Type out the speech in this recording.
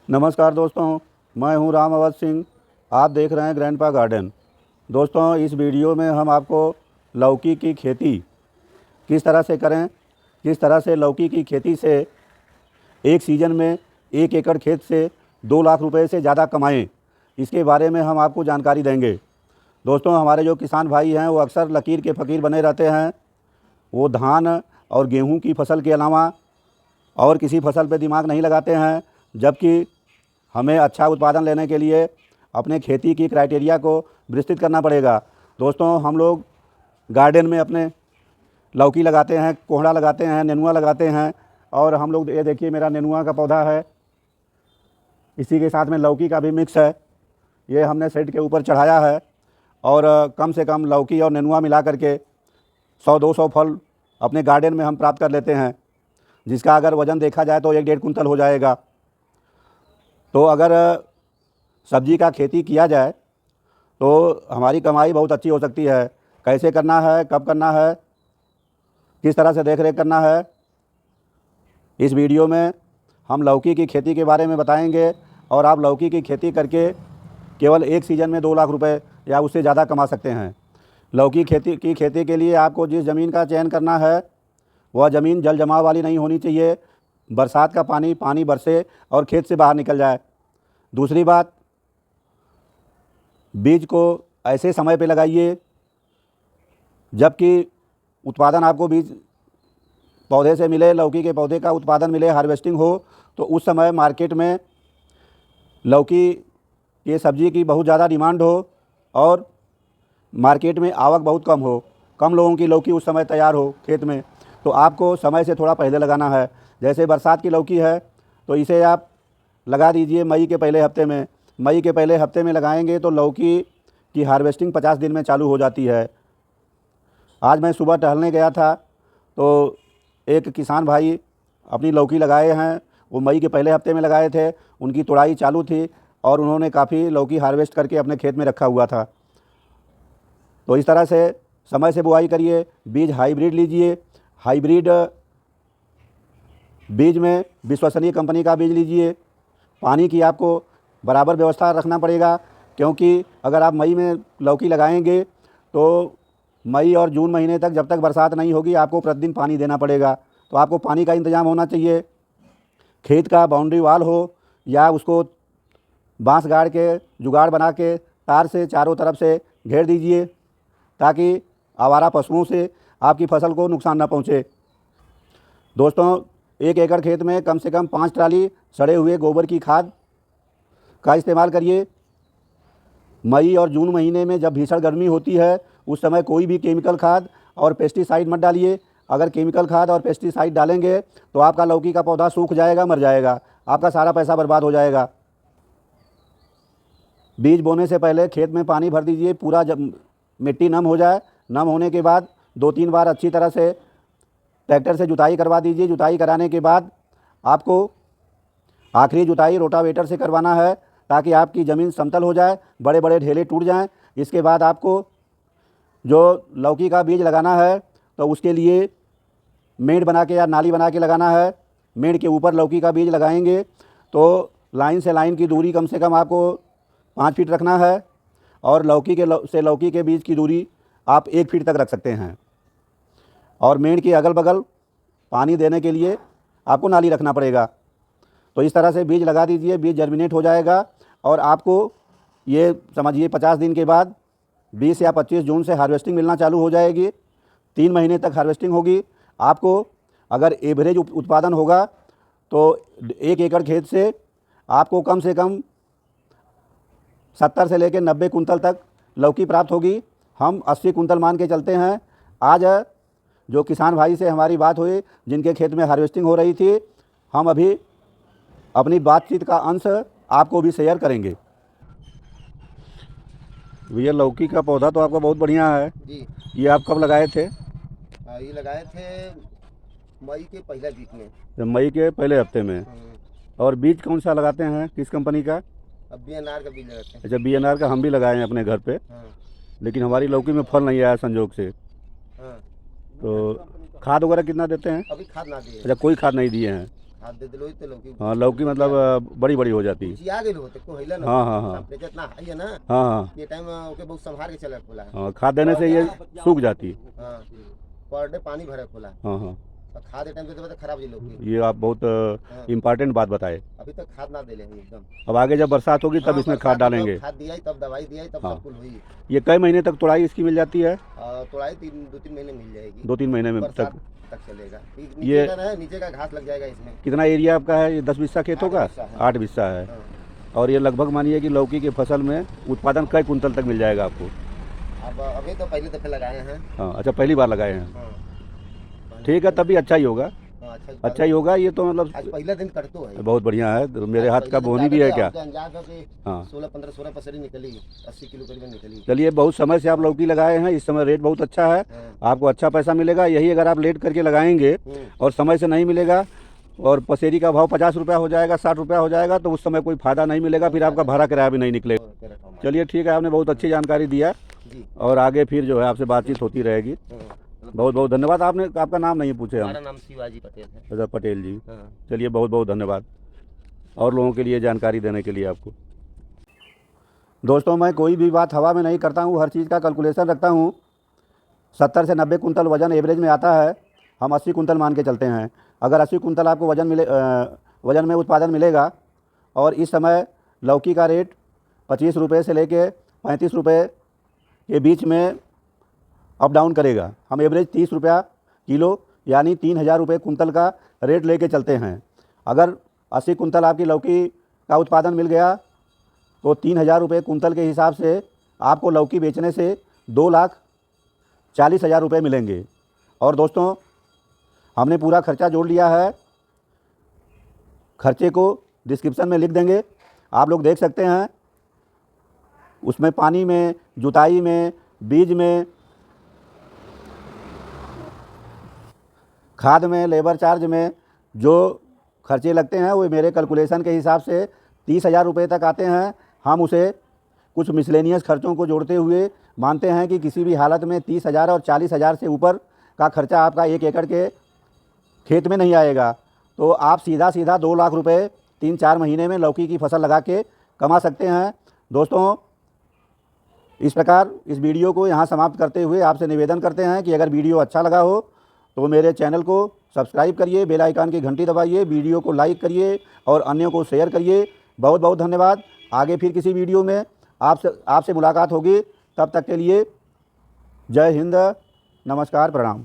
नमस्कार दोस्तों, मैं हूं राम अवध सिंह। आप देख रहे हैं ग्रैंडपा गार्डन। दोस्तों, इस वीडियो में हम आपको लौकी की खेती किस तरह से करें, किस तरह से लौकी की खेती से एक सीज़न में 1 एकड़ खेत से 2 लाख रुपए से ज़्यादा कमाएं, इसके बारे में हम आपको जानकारी देंगे। दोस्तों, हमारे जो किसान भाई हैं वो अक्सर लकीर के फ़कीर बने रहते हैं। वो धान और गेहूं की फसल के अलावा और किसी फसल पे दिमाग नहीं लगाते हैं, जबकि हमें अच्छा उत्पादन लेने के लिए अपने खेती की क्राइटेरिया को विस्तृत करना पड़ेगा। दोस्तों, हम लोग गार्डन में अपने लौकी लगाते हैं, कोहड़ा लगाते हैं, नेनुआ लगाते हैं। और हम लोग ये देखिए, मेरा नेनुआ का पौधा है, इसी के साथ में लौकी का भी मिक्स है। ये हमने शेड के ऊपर चढ़ाया है और कम से कम लौकी और नेनुआ मिला करके 100-200 फल अपने गार्डन में हम प्राप्त कर लेते हैं, जिसका अगर वज़न देखा जाए तो 1-1.5 कुंतल हो जाएगा। तो अगर सब्जी का खेती किया जाए तो हमारी कमाई बहुत अच्छी हो सकती है। कैसे करना है, कब करना है, किस तरह से देख रेख करना है, इस वीडियो में हम लौकी की खेती के बारे में बताएंगे। और आप लौकी की खेती करके केवल एक सीज़न में 2 लाख रुपए या उससे ज़्यादा कमा सकते हैं। लौकी खेती के लिए आपको जिस ज़मीन का चयन करना है वह ज़मीन जल जमाव वाली नहीं होनी चाहिए। बरसात का पानी बरसे और खेत से बाहर निकल जाए। दूसरी बात, बीज को ऐसे समय पे लगाइए जबकि उत्पादन आपको बीज पौधे से मिले, लौकी के पौधे का उत्पादन मिले, हार्वेस्टिंग हो, तो उस समय मार्केट में लौकी ये सब्ज़ी की बहुत ज़्यादा डिमांड हो और मार्केट में आवक बहुत कम हो, कम लोगों की लौकी उस समय तैयार हो खेत में। तो आपको समय से थोड़ा पहले लगाना है। जैसे बरसात की लौकी है तो इसे आप लगा दीजिए मई के पहले हफ्ते में। मई के पहले हफ्ते में लगाएंगे तो लौकी की हार्वेस्टिंग 50 दिन में चालू हो जाती है। आज मैं सुबह टहलने गया था तो एक किसान भाई अपनी लौकी लगाए हैं, वो मई के पहले हफ्ते में लगाए थे। उनकी तुड़ाई चालू थी और उन्होंने काफ़ी लौकी हार्वेस्ट करके अपने खेत में रखा हुआ था। तो इस तरह से समय से बुआई करिए। बीज हाइब्रिड लीजिए। हाइब्रिड बीज में विश्वसनीय कंपनी का बीज लीजिए। पानी की आपको बराबर व्यवस्था रखना पड़ेगा, क्योंकि अगर आप मई में लौकी लगाएंगे तो मई और जून महीने तक, जब तक बरसात नहीं होगी, आपको प्रतिदिन पानी देना पड़ेगा। तो आपको पानी का इंतज़ाम होना चाहिए। खेत का बाउंड्री वाल हो या उसको बांस गाड़ के जुगाड़ बना के तार से चारों तरफ से घेर दीजिए, ताकि आवारा पशुओं से आपकी फसल को नुकसान न पहुँचे। दोस्तों, 1 एकड़ खेत में कम से कम 5 ट्राली सड़े हुए गोबर की खाद का इस्तेमाल करिए। मई और जून महीने में जब भीषण गर्मी होती है उस समय कोई भी केमिकल खाद और पेस्टिसाइड मत डालिए। अगर केमिकल खाद और पेस्टिसाइड डालेंगे तो आपका लौकी का पौधा सूख जाएगा, मर जाएगा, आपका सारा पैसा बर्बाद हो जाएगा। बीज बोने से पहले खेत में पानी भर दीजिए, पूरा जब मिट्टी नम हो जाए, नम होने के बाद 2-3 बार अच्छी तरह से ट्रैक्टर से जुताई करवा दीजिए। जुताई कराने के बाद आपको आखिरी जुताई रोटावेटर से करवाना है, ताकि आपकी ज़मीन समतल हो जाए, बड़े बड़े ढेले टूट जाएं। इसके बाद आपको जो लौकी का बीज लगाना है तो उसके लिए मेड़ बना के या नाली बना के लगाना है। मेड़ के ऊपर लौकी का बीज लगाएंगे तो लाइन से लाइन की दूरी कम से कम आपको 5 फीट रखना है और लौकी के बीज की दूरी आप 1 फीट तक रख सकते हैं। और मेड़ के अगल बगल पानी देने के लिए आपको नाली रखना पड़ेगा। तो इस तरह से बीज लगा दीजिए, बीज जर्मिनेट हो जाएगा और आपको ये समझिए 50 दिन के बाद 20 या 25 जून से हार्वेस्टिंग मिलना चालू हो जाएगी। 3 महीने तक हार्वेस्टिंग होगी। आपको अगर एवरेज उत्पादन होगा तो 1 एकड़ खेत से आपको कम से कम 70 से लेकर 90 कुंतल तक लौकी प्राप्त होगी। हम 80 कुंतल मान के चलते हैं। आज जो किसान भाई से हमारी बात हुई जिनके खेत में हार्वेस्टिंग हो रही थी, हम अभी अपनी बातचीत का अंश आपको भी शेयर करेंगे। भैया, लौकी का पौधा तो आपका बहुत बढ़िया है जी। ये आप कब लगाए थे? ये लगाए थे मई के पहले वीक में। जब मई के पहले हफ्ते में। और बीज कौन सा लगाते हैं, किस कंपनी का? अब बीएनआर का बीज लगाते हैं। अच्छा, बीएनआर का हम भी लगाए हैं अपने घर पे, लेकिन हमारी लौकी में फल नहीं आया संजोग से। तो खाद वगैरह कितना देते हैं? अभी खाद ना दिए। अच्छा, कोई खाद नहीं दिए हैं। हाथ दे दिलो तो लौकी हाँ लौकी मतलब बड़ी बड़ी हो जाती है। जी आ गेलो होते को हिला ना। हाँ हाँ हाँ टेम्परेचर इतना हाई है ना, हाँ हाँ ये टाइम ओके बहुत संभाल के चले खोला है। हाँ, खाद देने से ये सूख जाती है। हाँ पर डे पानी भरे खोला है। हाँ हाँ, और खाद टाइम पे तो खराब जी लौकी। ये आप बहुत इम्पोर्टेंट बात बताए। अभी तक खाद ना दे ले एकदम। अब आगे जब बरसात होगी तब हाँ, इसमें बरसात खाद डालेंगे। खाद दिया तब दवाई दिया तब हाँ। सब कुछ हुई। ये कई महीने तक तुड़ाई इसकी मिल जाती है? तोड़ाई 2-3 महीने मिल जाएगी। 2-3 महीने में बरसात तक। तक चलेगा। ये नीचे का घास लग जाएगा इसमें। कितना एरिया आपका है? ये 10 बिस्सा खेतों का? 8 बिस्सा है। 8 बिस्सा है। हाँ। और ये लगभग मानिए कि लौकी की फसल में उत्पादन कई कुंतल तक मिल जाएगा आपको? अब अभी तो पहले दफे लगाए हैं। हाँ अच्छा, पहली बार लगाए हैं। हाँ। ठीक है, तब भी अच्छा ही होगा। हाँ, अच्छा ही होगा ये तो मतलब। आज पहला दिन कटतो है। बहुत बढ़िया है। तो मेरे हाथ का बोनी भी है क्या? हाँ 16-15 पसरी निकली, 80 किलो करीबन निकली। चलिए, बहुत समय से आप लौकी लगाए हैं, इस समय रेट बहुत अच्छा है, आपको अच्छा पैसा मिलेगा। यही अगर आप लेट करके लगाएंगे और समय से नहीं मिलेगा और पसेरी का भाव 50 रुपया हो जाएगा, 60 रुपया हो जाएगा, तो उस समय कोई फायदा नहीं मिलेगा, फिर आपका भाड़ा किराया भी नहीं निकलेगा। चलिए ठीक है, आपने बहुत अच्छी जानकारी दिया और आगे फिर जो है आपसे बातचीत होती रहेगी। बहुत बहुत धन्यवाद। आपका नाम नहीं पूछे हम। हमारा नाम शिवाजी पटेल है। अच्छा, पटेल जी। हाँ। चलिए, बहुत बहुत धन्यवाद और लोगों के लिए जानकारी देने के लिए आपको। दोस्तों, मैं कोई भी बात हवा में नहीं करता हूँ, हर चीज़ का कैलकुलेशन रखता हूँ। 70 से 90 कुंतल वज़न एवरेज में आता है, हम 80 कुंतल मान के चलते हैं। अगर 80 कुंतल आपको वज़न में उत्पादन मिलेगा और इस समय लौकी का रेट 25 रुपये से लेके 35 रुपये के बीच में अप डाउन करेगा। हम एवरेज 30 रुपया किलो यानी 3000 रुपये कुंतल का रेट लेके चलते हैं। अगर 80 कुंतल आपकी लौकी का उत्पादन मिल गया तो 3000 रुपये कुंतल के हिसाब से आपको लौकी बेचने से 2,40,000 रुपये मिलेंगे। और दोस्तों, हमने पूरा खर्चा जोड़ लिया है, खर्चे को डिस्क्रिप्शन में लिख देंगे, आप लोग देख सकते हैं। उसमें पानी में, जुताई में, बीज में, खाद में, लेबर चार्ज में जो खर्चे लगते हैं वो मेरे कैलकुलेशन के हिसाब से 30,000 रुपये तक आते हैं। हम उसे कुछ मिसलेनियस खर्चों को जोड़ते हुए मानते हैं कि किसी भी हालत में 30,000 और 40,000 से ऊपर का खर्चा आपका 1 एकड़ के खेत में नहीं आएगा। तो आप सीधा 2 लाख रुपये 3-4 महीने में लौकी की फसल लगा के कमा सकते हैं। दोस्तों, इस प्रकार इस वीडियो को यहाँ समाप्त करते हुए आपसे निवेदन करते हैं कि अगर वीडियो अच्छा लगा हो तो मेरे चैनल को सब्सक्राइब करिए, बेल आइकन की घंटी दबाइए, वीडियो को लाइक करिए और अन्यों को शेयर करिए। बहुत बहुत धन्यवाद। आगे फिर किसी वीडियो में आपसे मुलाकात होगी। तब तक के लिए जय हिंद, नमस्कार, प्रणाम।